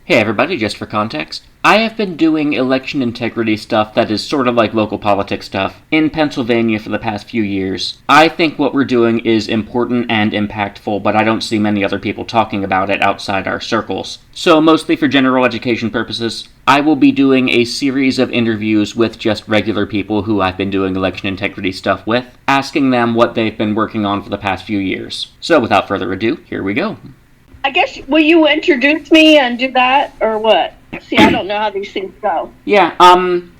Hey everybody, just for context, I have been doing election integrity stuff that is sort of like local politics stuff in Pennsylvania for the past few years. I think what we're doing is important and impactful, but I don't see many other people talking about it outside our circles. So mostly for general education purposes, I will be doing a series of interviews with just regular people who I've been doing election integrity stuff with, asking them what they've been working on for the past few years. So without further ado, here we go. I guess, will you introduce me and do that, or what? See, I don't know how these things go. Yeah,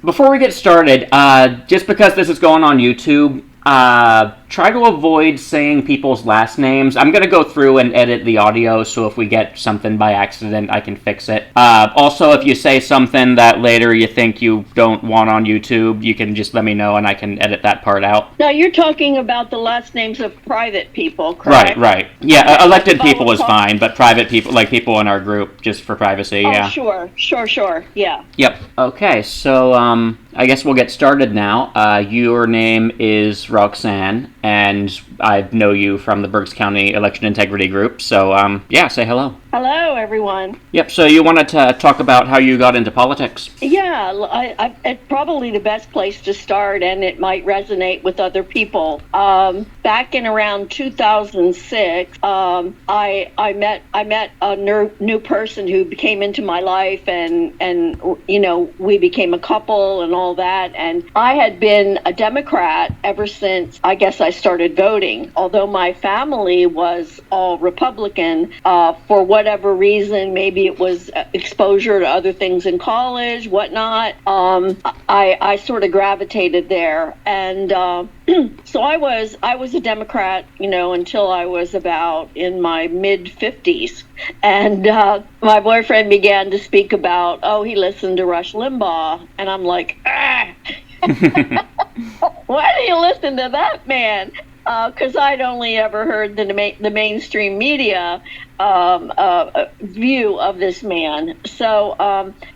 before we get started, just because this is going on YouTube, try to avoid saying people's last names. I'm gonna go through and edit the audio, so if we get something by accident, I can fix it. Also, if you say something that later you think you don't want on YouTube, you can just let me know and I can edit that part out. Now, you're talking about the last names of private people, correct? Right. Yeah, elected people is fine, but private people, like people in our group, just for privacy, yeah. Oh, sure, yeah. Yep. Okay, so, I guess we'll get started now. Your name is Roxanne, and I know you from the Berks County Election Integrity Group, so, yeah, say hello. Hello, everyone. Yep, so you wanted to talk about how you got into politics? Yeah, it's probably the best place to start, and it might resonate with other people. Back in around 2006, I met a new person who came into my life, and you know, we became a couple and all that. And I had been a Democrat ever since I guess I started voting. Although my family was all Republican, for whatever reason, maybe it was exposure to other things in college, whatnot. I sort of gravitated there, and so I was a Democrat, you know, until I was about in my mid-50s. And my boyfriend began to speak about, he listened to Rush Limbaugh. And I'm like, why do you listen to that man? Because I'd only ever heard the mainstream media view of this man. So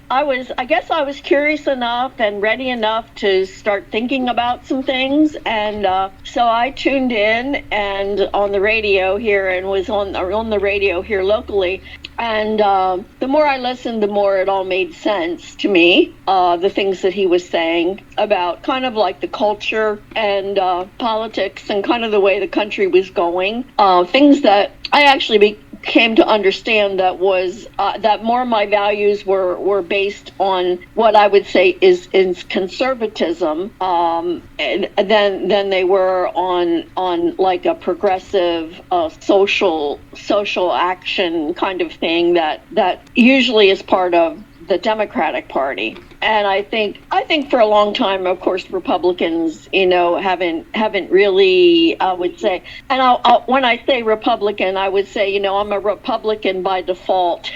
I guess I was curious enough and ready enough to start thinking about some things. And so I tuned in and on the radio here, and was on the radio here locally. And the more I listened, the more it all made sense to me. The things that he was saying about kind of like the culture and politics and kind of the way the country was going. Things that I actually came to understand that was that more of my values were based on what I would say is conservatism, and than they were on like a progressive social action kind of thing that usually is part of the Democratic Party. And I think for a long time, of course, Republicans, you know, haven't really, I would say, and I'll when I say Republican, I would say, you know, I'm a Republican by default.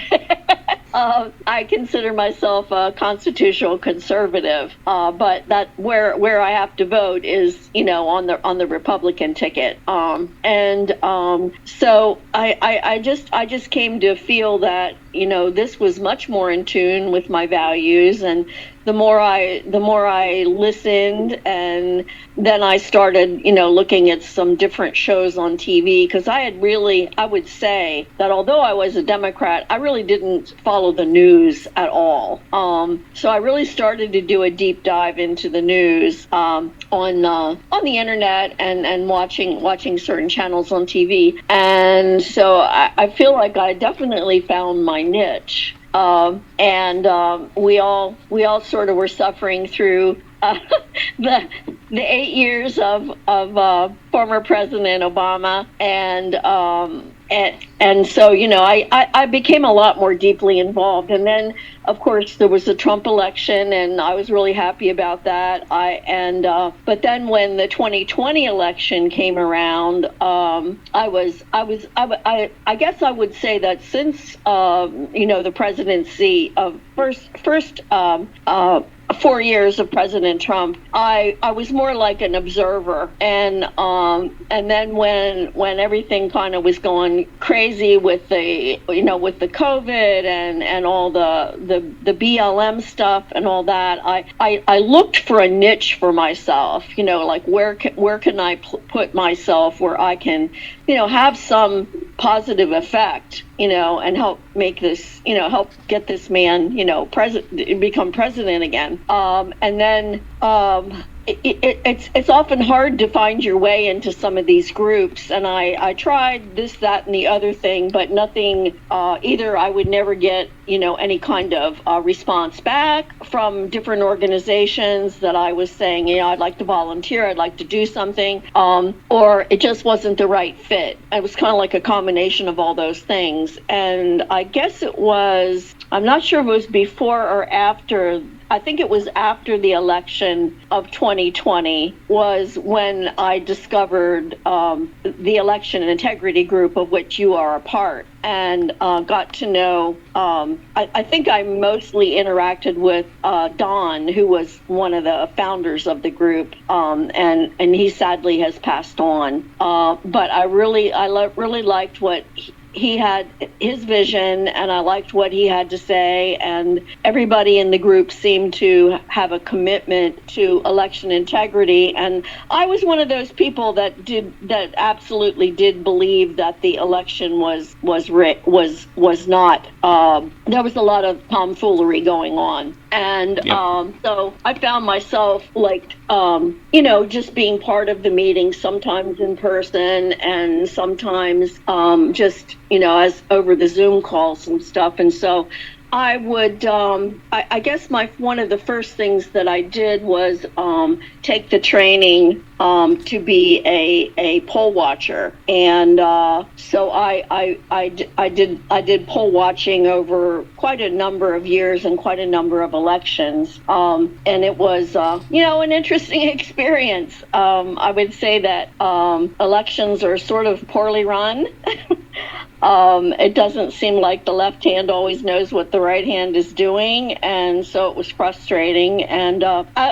I consider myself a constitutional conservative, but that where I have to vote is, you know, on the Republican ticket. So I just came to feel that, you know, this was much more in tune with my values. And the more I listened, and then I started, you know, looking at some different shows on TV, because I would say that although I was a Democrat, I really didn't follow the news at all. So I really started to do a deep dive into the news on the internet and watching certain channels on TV. And so I feel like I definitely found my niche. We all sort of were suffering through the 8 years of former President Obama, and so, you know, I became a lot more deeply involved. And then, of course, there was the Trump election, and I was really happy about that. But then when the 2020 election came around, I guess I would say that since you know, the presidency of first 4 years of President Trump, I was more like an observer, and then when everything kind of was going crazy with the COVID and all the BLM stuff and all that, I looked for a niche for myself, you know, like where can I put myself where I can have some positive effect, and help make this, help get this man, become president again. And then it's often hard to find your way into some of these groups, and I tried this, that, and the other thing, but nothing. Either I would never get any kind of response back from different organizations that I was saying, I'd like to volunteer, I'd like to do something, or it just wasn't the right fit. It was kind of like a combination of all those things, and I guess I'm not sure if it was before or after. I think it was after the election of 2020 was when I discovered the election integrity group, of which you are a part, and got to know, I think I mostly interacted with Don, who was one of the founders of the group, and he sadly has passed on. But I really liked what he had, his vision, and I liked what he had to say, and everybody in the group seemed to have a commitment to election integrity. And I was one of those people that absolutely did believe that the election was not. There was a lot of tomfoolery going on, and so I found myself just being part of the meeting, sometimes in person and sometimes just as over the Zoom calls and stuff. And so I would, I guess one of the first things that I did was take the training to be a poll watcher, and so I did poll watching over quite a number of years and quite a number of elections, and it was an interesting experience. I would say that elections are sort of poorly run. It doesn't seem like the left hand always knows what the right hand is doing, and so it was frustrating. And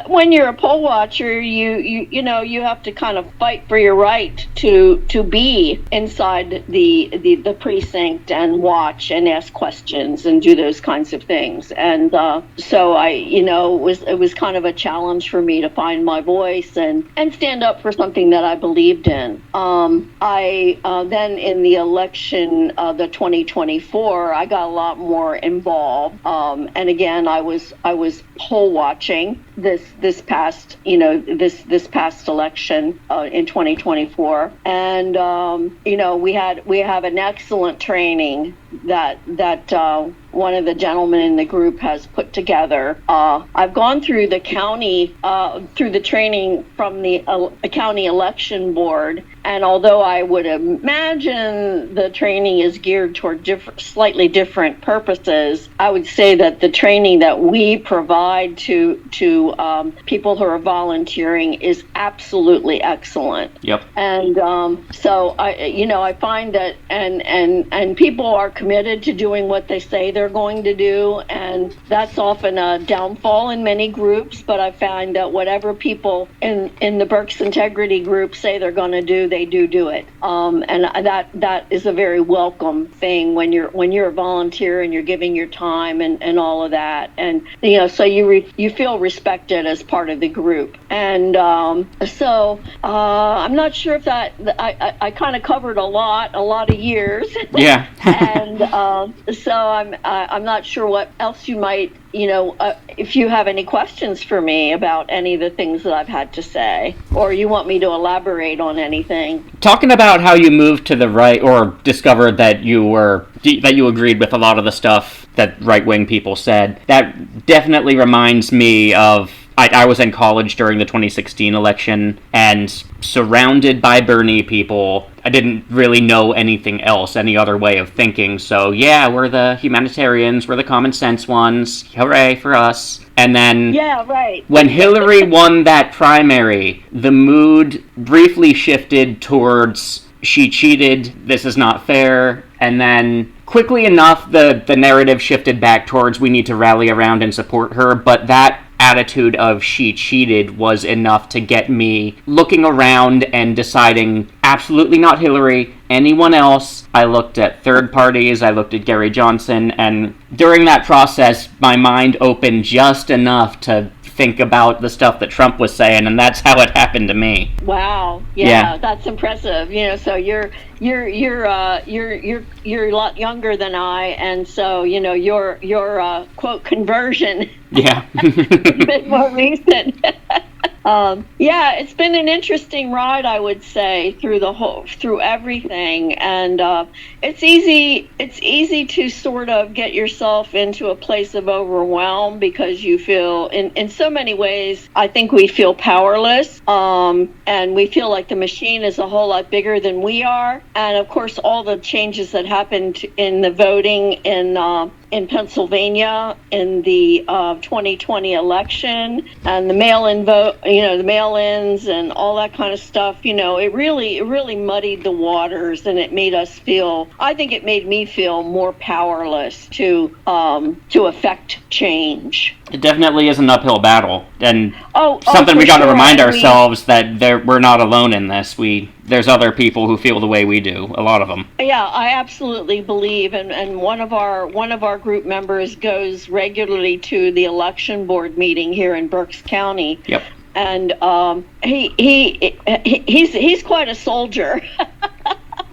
when you're a poll watcher, you have to kind of fight for your right to be inside the precinct and watch and ask questions and do those kinds of things. And so it was kind of a challenge for me to find my voice and stand up for something that I believed in. I then in the election, the 2024, I got a lot more involved, and again, I was poll watching this past election in 2024, and we have an excellent training that one of the gentlemen in the group has put together. I've gone through the county through the training from the county election board, and although I would imagine the training is geared toward slightly different purposes, I would say that the training that we provide to people who are volunteering is absolutely excellent. Yep. And so I find that and people are committed to doing what they say they're going to do, and that's often a downfall in many groups. But I find that whatever people in the Berks Integrity group say they're going to do, they do it. And that is a very welcome thing when you're a volunteer and you're giving your time and all of that, and so you feel respected as part of the group. And so I'm not sure if that I kind of covered a lot of years. Yeah. And so I'm not sure what else you might, if you have any questions for me about any of the things that I've had to say, or you want me to elaborate on anything. Talking about how you moved to the right, or discovered that you agreed with a lot of the stuff that right-wing people said, that definitely reminds me of I was in college during the 2016 election, and surrounded by Bernie people, I didn't really know anything else, any other way of thinking, so yeah, we're the humanitarians, we're the common sense ones, hooray for us. And then, yeah, right. When Hillary won that primary, the mood briefly shifted towards, she cheated, this is not fair, and then quickly enough, the narrative shifted back towards, we need to rally around and support her, but that attitude of she cheated was enough to get me looking around and deciding absolutely not Hillary, anyone else. I looked at third parties, I looked at Gary Johnson, and during that process my mind opened just enough to think about the stuff that Trump was saying, and that's how it happened to me. Wow. Yeah. That's impressive. So you're a lot younger than I, and so your quote conversion Yeah. a bit more recent. It's been an interesting ride, I would say, through everything, and it's easy to sort of get yourself into a place of overwhelm because you feel, in so many ways, I think we feel powerless, and we feel like the machine is a whole lot bigger than we are, and of course all the changes that happened in the voting in Pennsylvania in the 2020 election and the mail-in vote, the mail-ins and all that kind of stuff, it really muddied the waters, and I think it made me feel more powerless to affect change. It definitely is an uphill battle, and something we got to remind ourselves that we're not alone in this. There's other people who feel the way we do, a lot of them. Yeah, I absolutely believe, and one of our group members goes regularly to the election board meeting here in Berks County. Yep. And he's quite a soldier.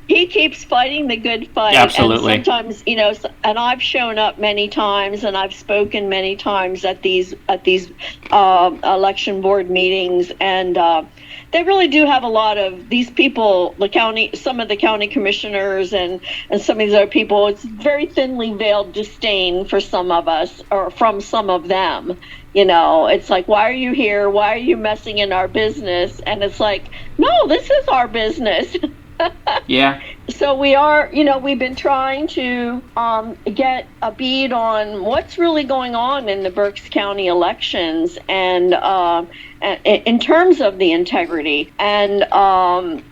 He keeps fighting the good fight. Absolutely. And sometimes, and I've shown up many times, and I've spoken many times at these election board meetings, and they really do have a lot of these people, some of the county commissioners and some of these other people. It's very thinly veiled disdain for some of us, or from some of them. It's like, why are you here? Why are you messing in our business? And it's like, no, this is our business. Yeah. So we've been trying to get a bead on what's really going on in the Berks County elections, and in terms of the integrity. And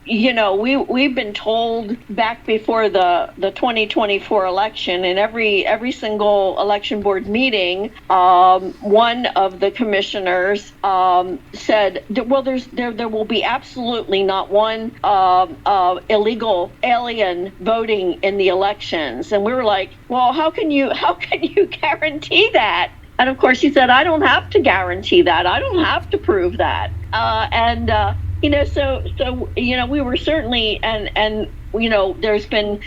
we've been told back before the 2024 election, in every single election board meeting, one of the commissioners said, well, there will be absolutely not one illegal alien voting in the elections. And we were like, well, how can you guarantee that? And of course he said, I don't have to guarantee that. I don't have to prove that. So we were certainly, and there's been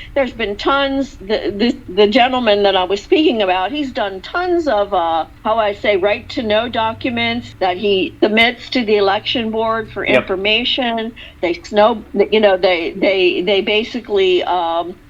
tons. The gentleman that I was speaking about, he's done tons of right to know documents that he submits to the election board for information. They they basically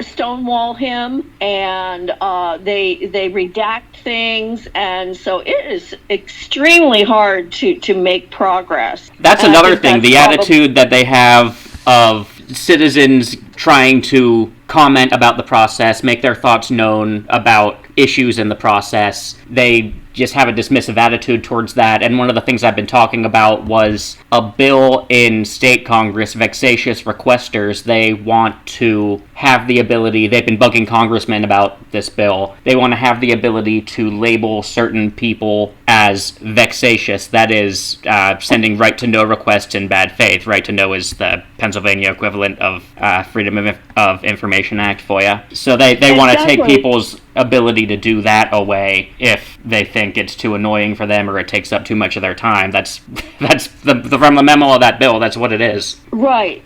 stonewall him, and they redact things, and so it is extremely hard to make progress. That's another thing. The attitude that they have of citizens trying to comment about the process, make their thoughts known about issues in the process. They just have a dismissive attitude towards that. And one of the things I've been talking about was a bill in state Congress, vexatious requesters. They want to have the ability, they've been bugging congressmen about this bill, they want to have the ability to label certain people as vexatious. That is sending right to know requests in bad faith. Right to know is the Pennsylvania equivalent of Freedom of Information Act, FOIA. So they want to take people's ability to do that away if they think it's too annoying for them or it takes up too much of their time. That's from the memo of that bill. That's what it is. Right,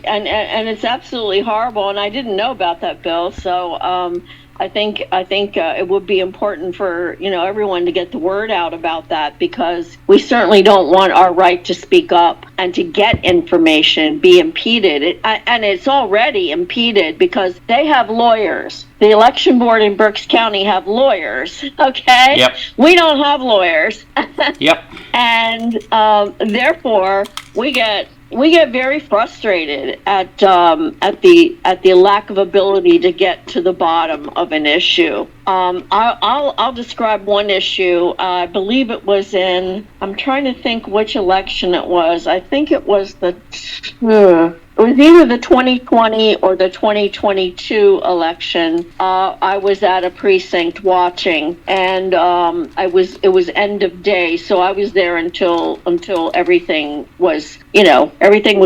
and it's absolutely horrible. And I didn't know about that bill, so I think it would be important for everyone to get the word out about that, because we certainly don't want our right to speak up and to get information be impeded. And it's already impeded because they have lawyers. The election board in Berks County have lawyers. Okay. Yep. We don't have lawyers. Yep. And therefore we get very frustrated at the lack of ability to get to the bottom of an issue. I'll describe one issue. I believe it was I'm trying to think which election it was. I think it was it was either the 2020 or the 2022 election. I was at a precinct watching, and it was end of day, so I was there until everything was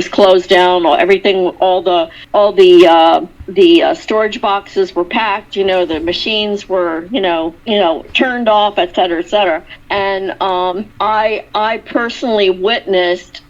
closed down, or all the the storage boxes were packed, the machines were, turned off, et cetera, et cetera. And I personally witnessed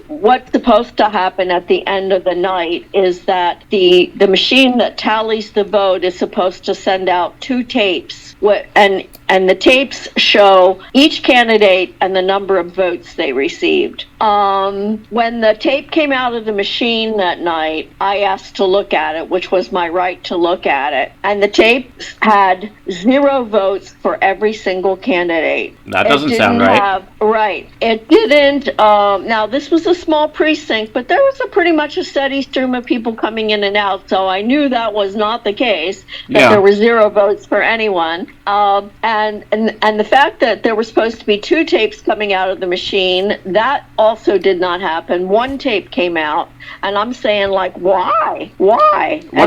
what's supposed to happen at the end of the night is that the machine that tallies the vote is supposed to send out 2 tapes. And the tapes show each candidate and the number of votes they received. When the tape came out of the machine that night, I asked to look at it, which was my right to look at it. And the tape had 0 votes for every single candidate. That doesn't sound right. Right. It didn't. Now, this was a small precinct, but there was pretty much a steady stream of people coming in and out. So I knew that was not the case, that there were 0 votes for anyone. And the fact that there were supposed to be 2 tapes coming out of the machine, that also did not happen. 1 tape came out, and I'm saying, like, why? What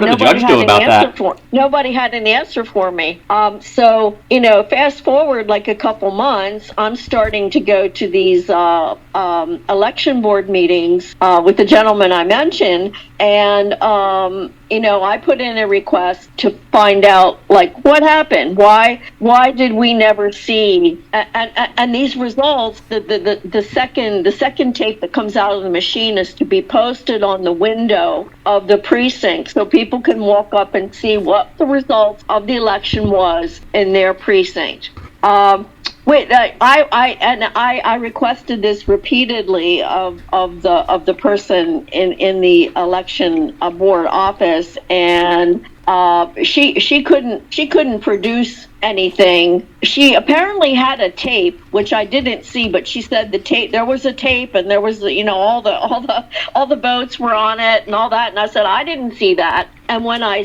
did the judge do about that? Nobody had an answer for me. So, fast forward like a couple months, I'm starting to go to these election board meetings with the gentleman I mentioned, and I put in a request to find out, like, what happened? Why did we never see? And these results, the second tape that comes out of the machine is to be posted on the window of the precinct, so people can walk up and see what the results of the election was in their precinct. I requested this repeatedly of the person in the election board office, and she couldn't produce anything. She apparently had a tape, which I didn't see, but she said there was a tape, and there was all the votes were on it and all that, and I said I didn't see that. And when I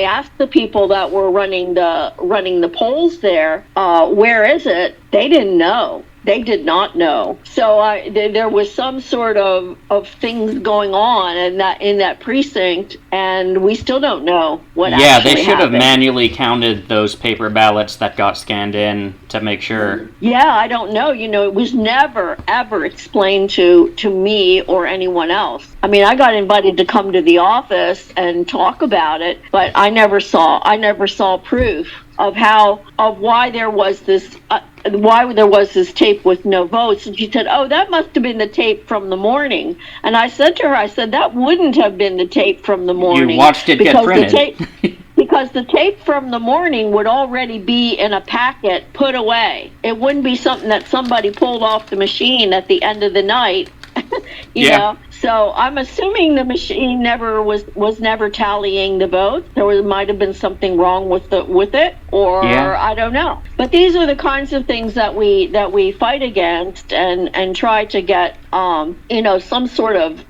asked the people that were running the polls there, where is it? They didn't know. They did not know. So there was some sort of things going on in that precinct, and we still don't know what actually happened. Yeah, they should have manually counted those paper ballots that got scanned in to make sure. Yeah, I don't know. It was never, ever explained to me or anyone else. I mean, I got invited to come to the office and talk about it, but I never saw proof of why there was this tape with no votes. And she said, "Oh, that must have been the tape from the morning." And I said to her, that wouldn't have been the tape from the morning. You watched it get printed. Because the tape from the morning would already be in a packet put away. It wouldn't be something that somebody pulled off the machine at the end of the night. you know. So I'm assuming the machine was never tallying the votes. Might have been something wrong with it, or I don't know. But these are the kinds of things that we fight against and try to get some sort of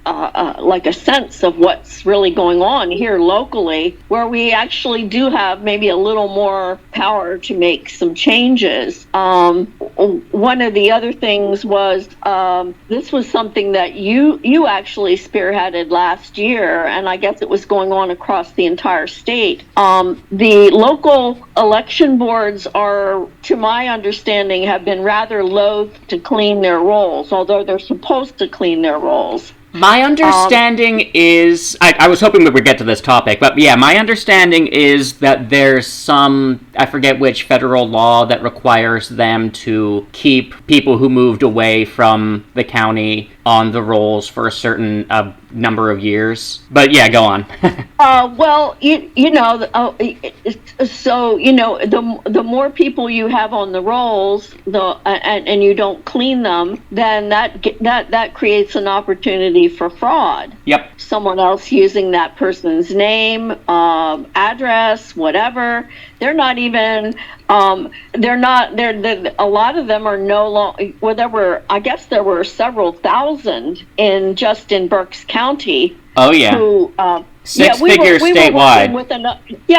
like a sense of what's really going on here locally, where we actually do have maybe a little more power to make some changes. One of the other things was this was something that you actually spearheaded last year, and I guess it was going on across the entire state. The local election boards are, to my understanding, have been rather loath to clean their rolls, although they're supposed to clean their rolls. My understanding is, I was hoping we would get to this topic, but yeah, my understanding is that there's some, I forget which federal law that requires them to keep people who moved away from the county on the rolls for a certain number of years. But yeah, go on. Well, so the more people you have on the rolls, and you don't clean them, then that creates an opportunity for fraud. Yep. Someone else using that person's name, address, whatever. They're not even. A lot of them are no longer. Well, there were several thousand in Berks County. Oh yeah. Who. Six figures statewide.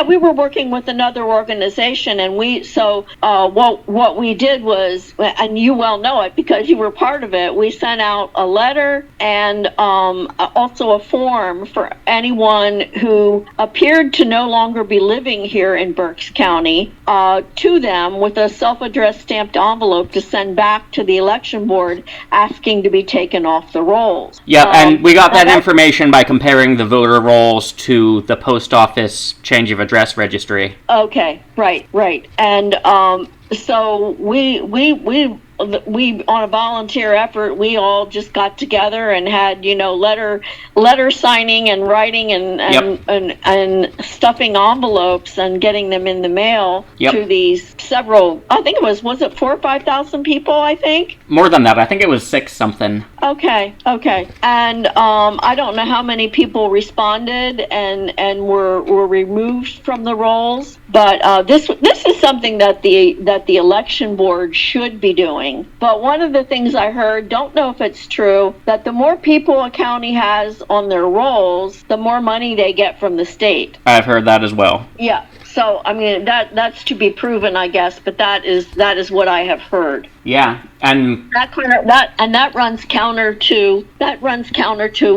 We were working with another organization, and what we did was, and you well know it because you were part of it, we sent out a letter and also a form for anyone who appeared to no longer be living here in Berks County to them with a self-addressed stamped envelope to send back to the election board asking to be taken off the rolls. Yeah, and we got that information by comparing the voter roll rolls to the post office change of address registry. Okay, right. And so we on a volunteer effort, we all just got together and had, letter signing and writing and stuffing envelopes and getting them in the mail to these several, I think was it 4,000 or 5,000 people, I think? More than that. I think it was 6 something. Okay. And I don't know how many people responded and were removed from the rolls, but this is something that the election board should be doing. But one of the things I heard, don't know if it's true, that the more people a county has on their rolls, the more money they get from the state. I've heard that as well. Yeah. So I mean that's to be proven, I guess, but that is what I have heard. Yeah, and that runs counter to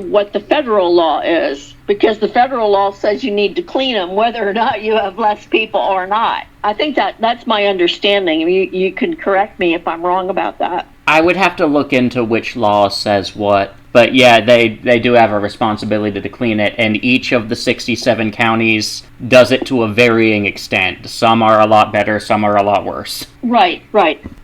what the federal law is, because the federal law says you need to clean them whether or not you have less people or not. I think that's my understanding. You can correct me if I'm wrong about that. I would have to look into which law says what. But yeah, they do have a responsibility to clean it, and each of the 67 counties does it to a varying extent. Some are a lot better, some are a lot worse. Right.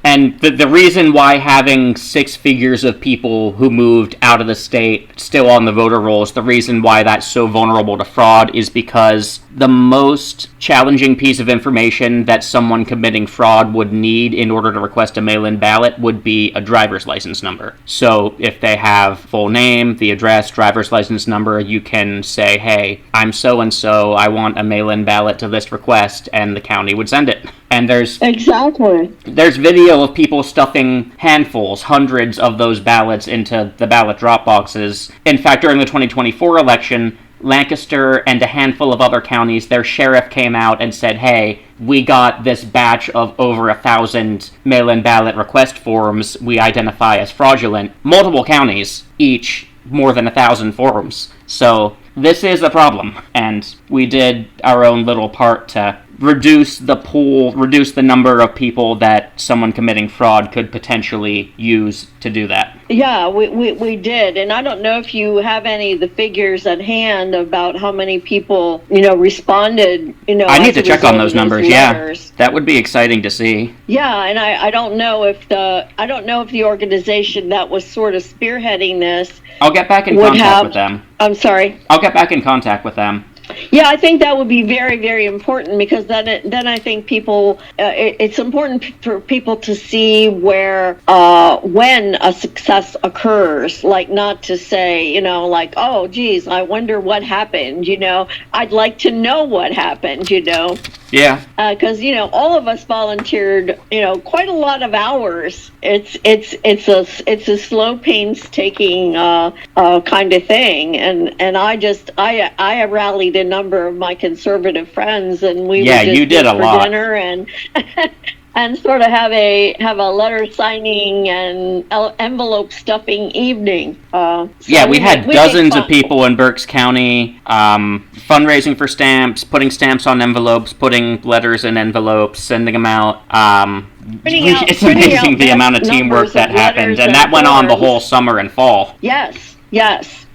And the reason why having 6 figures of people who moved out of the state still on the voter rolls, the reason why that's so vulnerable to fraud is because the most challenging piece of information that someone committing fraud would need in order to request a mail-in ballot would be a driver's license number. So if they have full name, the address, driver's license number, you can say, hey, I'm so-and-so, I want a mail-in ballot to this request, and the county would send it. And there's video of people stuffing handfuls, hundreds of those ballots into the ballot drop boxes. In fact, during the 2024 election, Lancaster and a handful of other counties, their sheriff came out and said, hey, we got this batch of over 1,000 mail-in ballot request forms we identify as fraudulent. Multiple counties, each more than 1,000 forms. So this is a problem, and we did our own little part to reduce the pool, reduce the number of people that someone committing fraud could potentially use to do that. Yeah, we did. And I don't know if you have any of the figures at hand about how many people, responded, I need to check on those numbers, yeah. That would be exciting to see. Yeah, and I don't know if the organization that was sort of spearheading this I'll get back in contact with them. I'm sorry? I'll get back in contact with them. Yeah, I think that would be very, very important, because then I think people, it's important for people to see when a success occurs, like not to say, oh, geez, I wonder what happened, I'd like to know what happened, Yeah. Because, all of us volunteered, quite a lot of hours. It's a slow, painstaking kind of thing, and I rallied a number of my conservative friends, and we would just you did a lot. Dinner and and sort of have a letter signing and envelope stuffing evening. We had dozens of people in Berks County fundraising for stamps, putting stamps on envelopes, putting letters in envelopes, sending them out. It's amazing the amount of teamwork that happened, and that went on the whole summer and fall. Yes,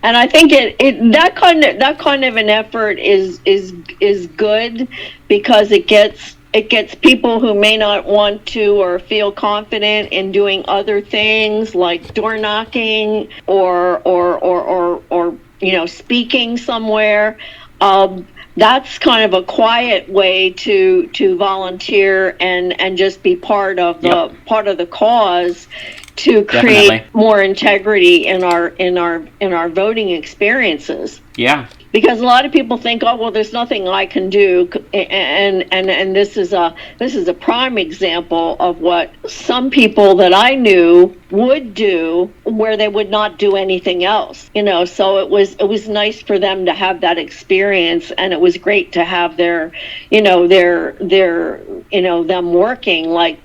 and I think that kind of an effort is good, because it gets people who may not want to or feel confident in doing other things like door knocking or speaking somewhere. That's kind of a quiet way to volunteer and just be part of the cause, to create Definitely. more integrity in our voting experiences. Yeah. Because a lot of people think, oh, well, there's nothing I can do, and this is a prime example of what some people that I knew would do, where they would not do anything else. So it was nice for them to have that experience, and it was great to have them working like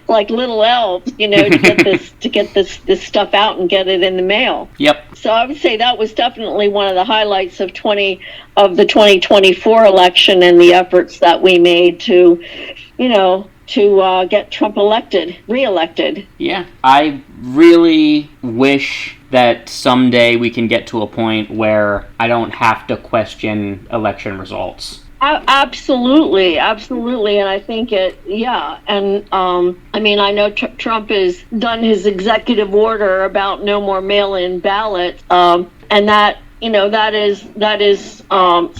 like little elves, to get this stuff out and get it in the mail. Yep. So I would say that was definitely one of the highlights of the 2024 election, and the efforts that we made to get Trump reelected. Yeah. I really wish that someday we can get to a point where I don't have to question election results. Absolutely, absolutely, and I think and I mean, I know Trump has done his executive order about no more mail-in ballots, and that that is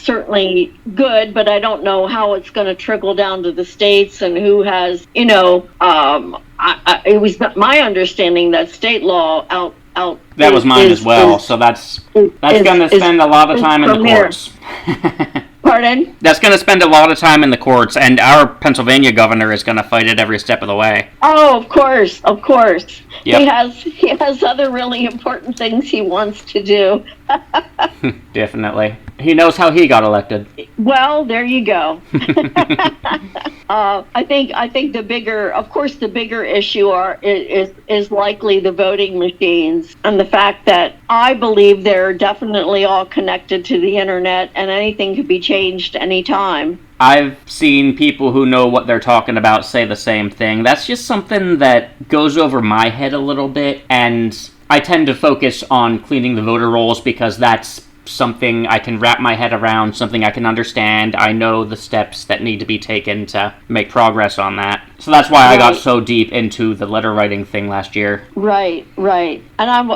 certainly good, but I don't know how it's going to trickle down to the states and who has, it was my understanding that state law out. That was mine as well. So that's going to spend a lot of time in the courts. Pardon? That's going to spend a lot of time in the courts, and our Pennsylvania governor is going to fight it every step of the way. Oh, of course. Yep. He has other really important things he wants to do. Definitely. He knows how he got elected. Well, there you go. I think the bigger issue is likely the voting machines, and the fact that I believe they're definitely all connected to the internet, and anything could be changed anytime. I've seen people who know what they're talking about say the same thing. That's just something that goes over my head a little bit, and I tend to focus on cleaning the voter rolls because that's something I can wrap my head around, something I can understand. I know the steps that need to be taken to make progress on that. So that's why I got so deep into the letter writing thing last year. Right. And I'm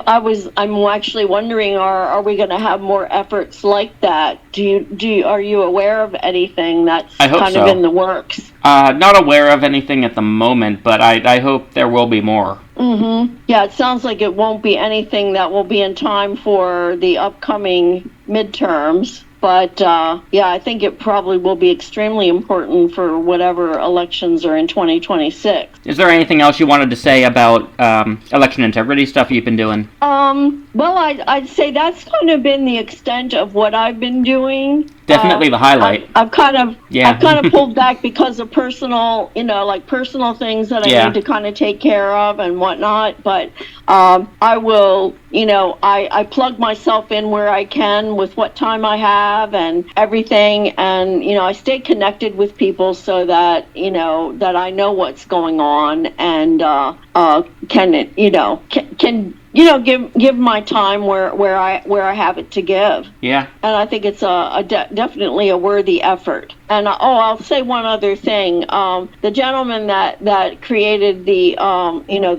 actually wondering, are we going to have more efforts like that? Are you aware of anything that's kind of in the works? Not aware of anything at the moment, but I hope there will be more. Mm-hmm. Yeah, it sounds like it won't be anything that will be in time for the upcoming midterms. But, I think it probably will be extremely important for whatever elections are in 2026. Is there anything else you wanted to say about election integrity stuff you've been doing? Well, I'd say that's kind of been the extent of what I've been doing. Definitely the highlight. I've kind of pulled back because of personal things that I need to kind of take care of and whatnot. But I will, I plug myself in where I can with what time I have and everything, and I stay connected with people so that that I know what's going on and can give my time where I have it to give. Yeah. And I think it's definitely a worthy effort. And I'll say one other thing. The gentleman that created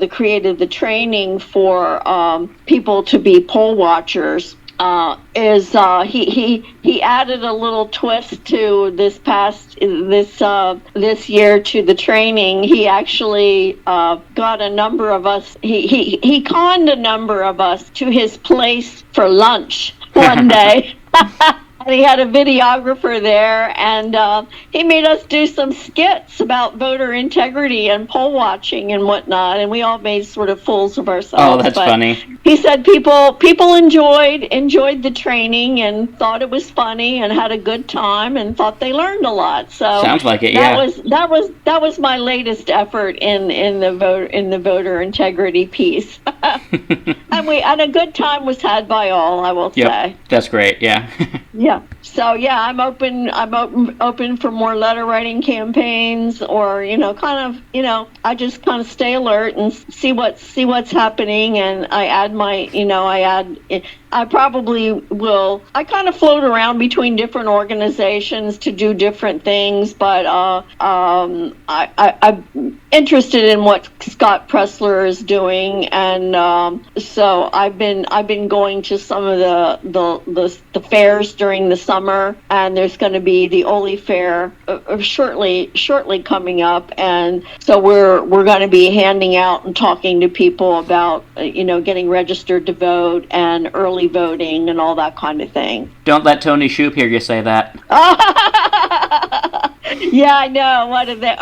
created the training for people to be poll watchers. He added a little twist to this year to the training. He actually got a number of us. He conned a number of us to his place for lunch one day. And he had a videographer there, and he made us do some skits about voter integrity and poll watching and whatnot, and we all made sort of fools of ourselves. Oh, that's funny. He said people enjoyed the training and thought it was funny and had a good time and thought they learned a lot. So sounds like it. That was my latest effort in the voter integrity piece. and a good time was had by all, I will say. That's great. Yeah. Yeah. So I'm open for more letter writing campaigns, or I just kind of stay alert and see what's happening, and I probably will. I kind of float around between different organizations to do different things, but I'm interested in what Scott Pressler is doing, and so I've been going to some of the fairs during the summer, and there's going to be the Ole Fair shortly coming up, and so we're going to be handing out and talking to people about getting registered to vote and early voting and all that kind of thing. Don't let Tony Shoup hear you say that. Yeah, I know. What are they?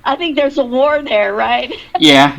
I think there's a war there, right? Yeah.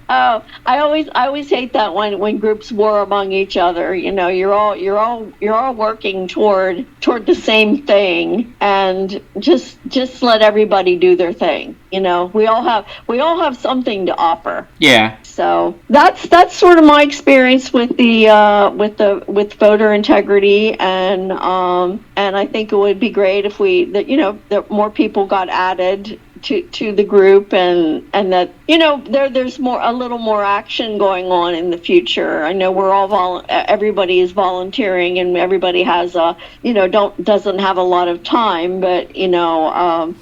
Oh, I always hate that when groups war among each other. You're all working toward the same thing, and just let everybody do their thing. We all have something to offer. Yeah. So that's sort of my experience with with voter integrity, and I think it would be great if that more people got added to the group, and that there's a little more action going on in the future. I know we're all everybody is volunteering, and everybody has doesn't have a lot of time, but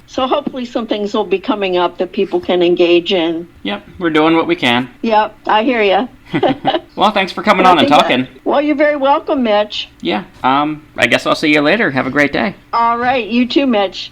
so hopefully some things will be coming up that people can engage in. Yep, we're doing what we can. Yep, I hear you. Well, thanks for coming on and talking. Well, you're very welcome, Mitch. Yeah, I guess I'll see you later. Have a great day. All right, you too, Mitch.